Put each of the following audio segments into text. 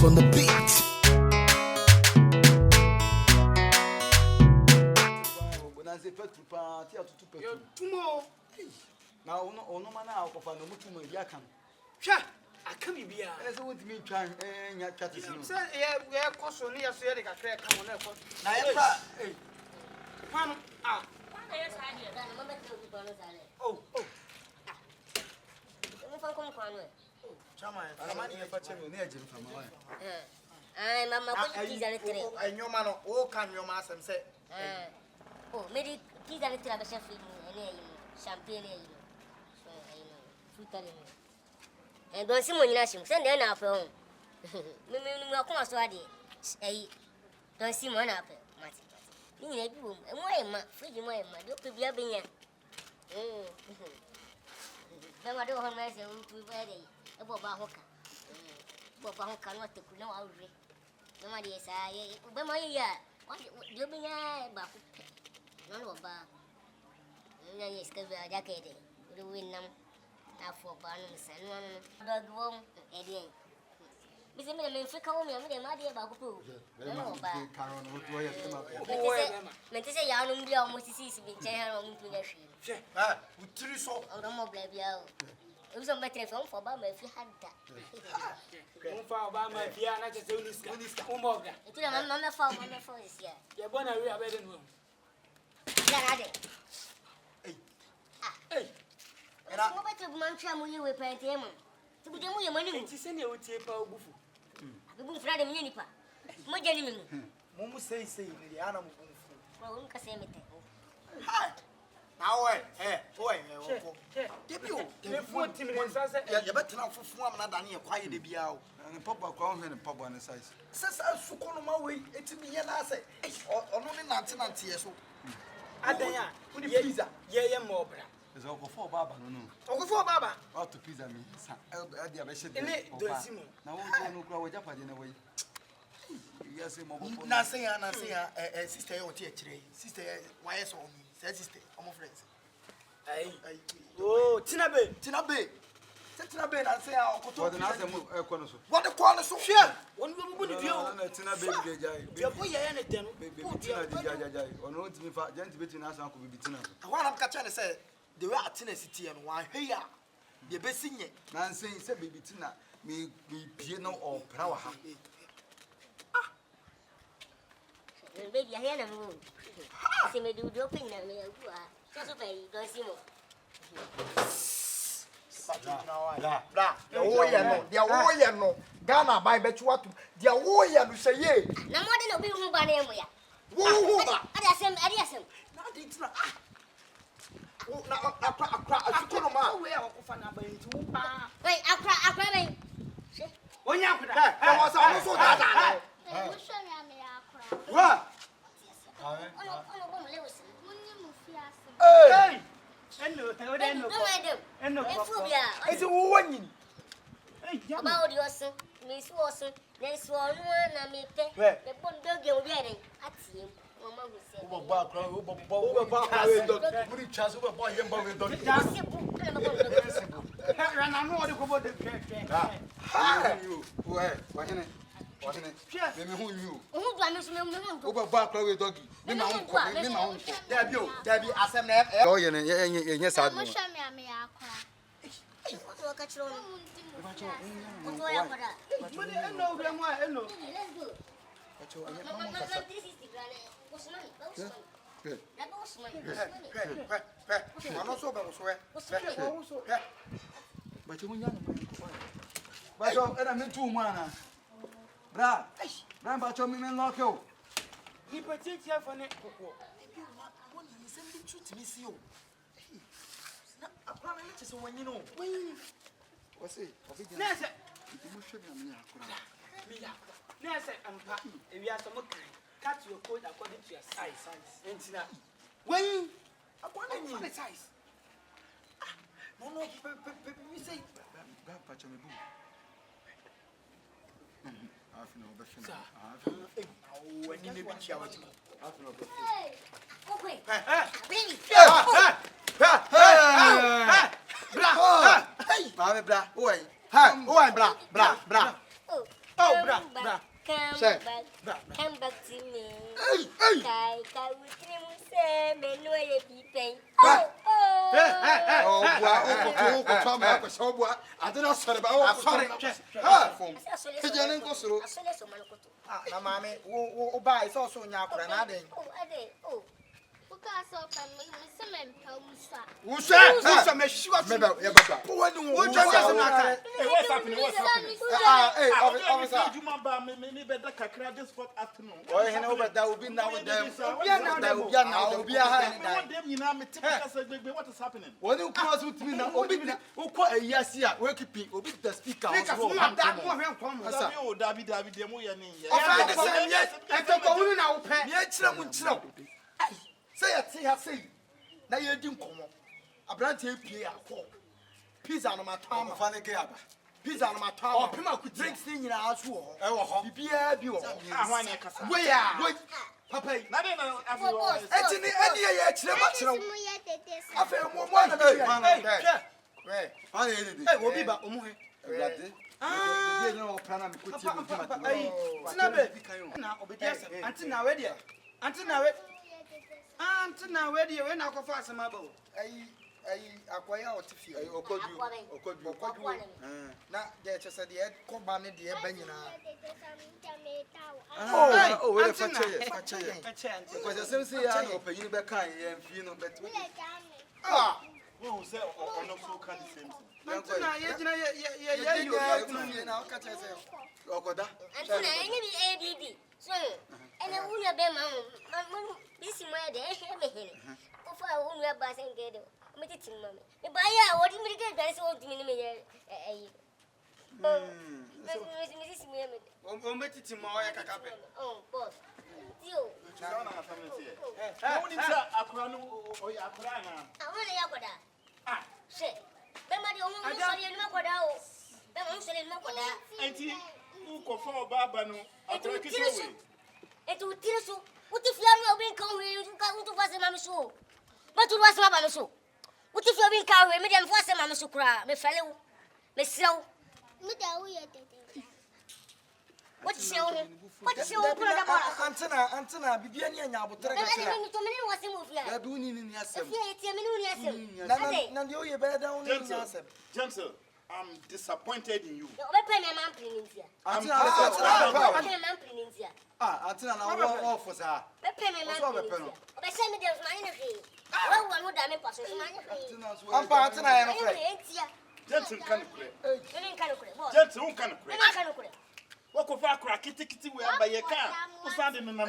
on the beat. Now, no man out of an umutumo yakam. I can't be here. As I would mean trying and your cat is Say, yeah, we are also near Sierra Crack. Come on, one. Oh, Chama, I'm not here for children near Jim from my I'm a kids a little. and your man, oh, can your master say, Oh, maybe kids a little of a chef champagne, fruit. And don't see when you send them up home. Maybe no come so I did. Don't see one up. You need a room, and why am I free? My don't be a being. Then I don't have my own to ready. About Bahoka. Boba cannot take no outrage. Nobody is I, but my year. What you mean? Baku. None of Bar. No, yes, because we are decade. We win them. For Barnums and one dog room, Eddie. Miss Emily, Frick home, and my dear Baku. No, but say, I don't be almost sees me, General Inclination. With three so, I don't know, baby. It was a better phone for Bama if you had that. Don't fall by my piano, just only Umoga. It's a mamma for this year. You're born a real bedding room. Hey. And I'm about to Mancham you with Pantiam. To be your money, to send you with your power buffo. The boom Friday Munipa. My gentleman. Momo say, the animal. Well, Casemite. Hi. Now, give you 40 minutes. I said, you're better now for one than you quiet to be out. and Papa crown and Papa on the size. Says I so call my way, it's me, and I say, or only 19 years old. Adaya, put the pizza, yeah, more. There's over 4 Baba, no. Over 4 Baba. Out to pizza me. I have a shit. Now, no grow Japan in a way. Yes, Nothing, sister, or teacher, sister, why so me, says sister, I'm friends. Oh, Tinabe. Tinabe, I say, I'll go to another move. What a corner so share. One would be Tinabe, your boy, anything, baby, or no, gentle between us, Uncle Bitina. I want to catch and say, the way at Tennessee and why, hey, the best singer, Nancy said, baby Tina, me be piano or power. Baby, I hear them. I may do dropping them. Just obey, don't see more. Oyaa no Ghana by betuatu dia Oyaa no say ye na mo de no bi hu ba na emu ya wo ba adasem na de tina na akra asukono ma we ya kofa na ba nti wo ba wait akra ben onya akra e wo sa so da da wo sho mi ame akra wa ono bo mo lewis munni mu fi ase hey no phobia is wo wanyin about your son me so then so no na me pe me bon dog you be ere atie mama go say wo ba akra wo ba we dog muri chance wo ba yemba we dog rana no wo de ko bo de you wa hene me hu you hu do ameso me hu wo ba akra we dog me ma hu da bi asem na oh ye sad mo sha me ame akra what ka chiro no what ya koda money eno we mo eno let's go acho anya mama mama kasa good ano so ba so e ba che munya no ba cho era me tu mana bra ba cho me lock yo ni petit ya fane koko woni ni sem bi chuti mi si o na akwa na che so wanyi no wase na se mo hwe me akura mi ya na se ampa e wi aso mo kan cut your coat according to your size entina wanyi akwa na ni size no mi say ba cho me bu afino ba fina oh ani ne bi chia wa ti afino ba okay baby bra hey bra oi bra bra. Come Say, back. Come back to me. Hey. Kai we dream say me no ye pipen. Hey. Oh. Oh, boy. I didn't say about sorry. Pigeon go through. Na mama, who buys also nyakura na den. Oh, ade. Oh. What's me sure me ba ya baba. What's happening? Hey, officer. You man me better kakra this for afternoon. Oh, he know that will be now with them. Will be What is happening? When you cross with me now, Obi who call a yes here, we keep Obi the speaker. David demo ya ni. Say a tea have say. Now you didn't come. A branch pay a call. Pizza on my tongue, funny gab. Pizza on my tongue. Pima could drink thing in our house. Oh, be a view. Where? Papa, Auntie now ready when I go fast my bow. Acquire or Tiffy, or could you? Not there just at the head, Combani, dear Benina. Oh, wait a chance. Because the same say I open you back and you know better. Ah, Who say or not so can the same thing. Now catch yourself. Okoda. Antina, any ABB. So, and I will be my this is my day. Before I won't have bass and get it. Meeting mamma. If I what do you get? That's all to me. Oh, boss. You. I want to Ah, shit. Remember the only sorry and Makoda. The one selling Makoda. Auntie, who conform Barbano? It will tell us what if you are being coming, you can't to pass a mamma so. But to was my so. What if you are being carried, Madame Foster Mamma so cry, my fellow, Miss Slow? What's your Antina, Bibiani and Yabu. I'm disappointed in you. What could I crack kitty where by your car? Who's standing in the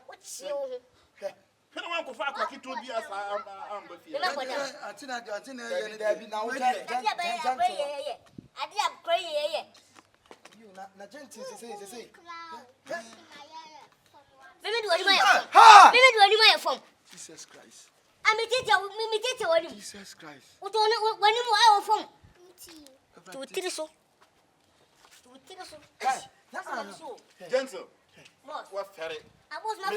What's your I want to fuck like it would be as I'm with you. Jesus Christ. I'm a teacher. Jesus Christ. What on it when you are from? To Tiriso. Gentle. What ferry? I was not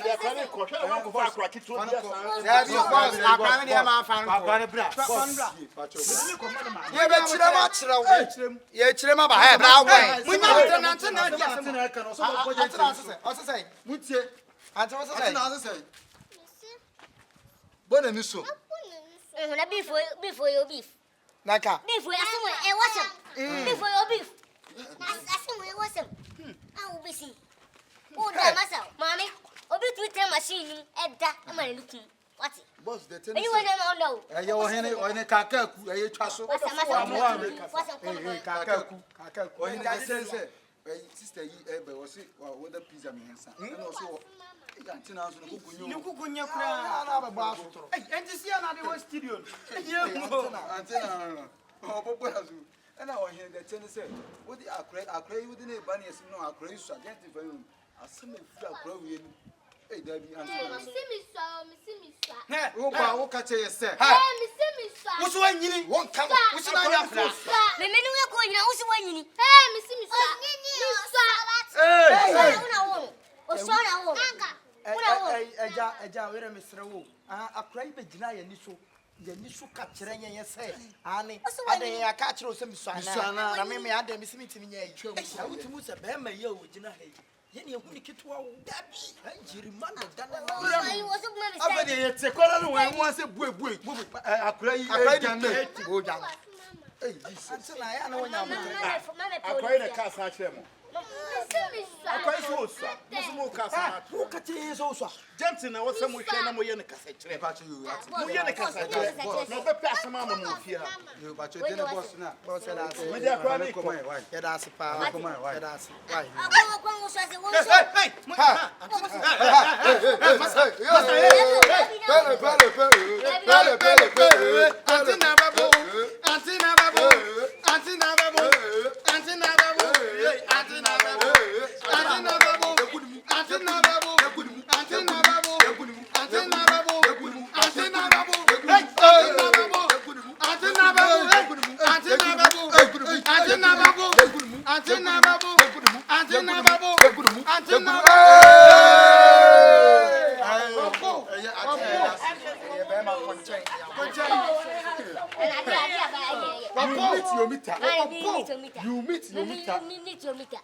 before your beef. Naka. Before I wasn't. Before your beef. I wasn't. I will be seen. Oh, damn myself, Mommy. Obi Twitter machine and that am I looking. What's it? Boss, the you want to know? Your henny or in a caca, a castle. Sister, you was it with a pizza man. And also, you cook on your crown. And this year, I was studio. And I hear the tenant said, what the acre within a bunny is no acre, so I get it. I see me growing. Hey, Debbie, I'm oh, catch you, sir. What's one you won't come? What's not your class? The men who are going also when you ye ni su ka kire ye say ani ade ya ka kire o se misana na me ade mi simiti mi nya yi na wutumu se be ma ye o gina ha ye ni ehuni kitwa wo dabi anjiri man da na abede ye te kola no wan wan se buebue akura yi ejane o jana anti na ya na wonya mo Akwai da ka sa kire mo. Akwai so so. Musumo ka sa. wo ka te so so Janti na wose mo hwe na mo ye ne kasa kire. pacho you ati Mo ye ne kasa kire. Na be pass ma mo fie ha. you pacho de na boss na boss da se Me dia kwa ni ko. ya da se pa ya da se why You meet your meter.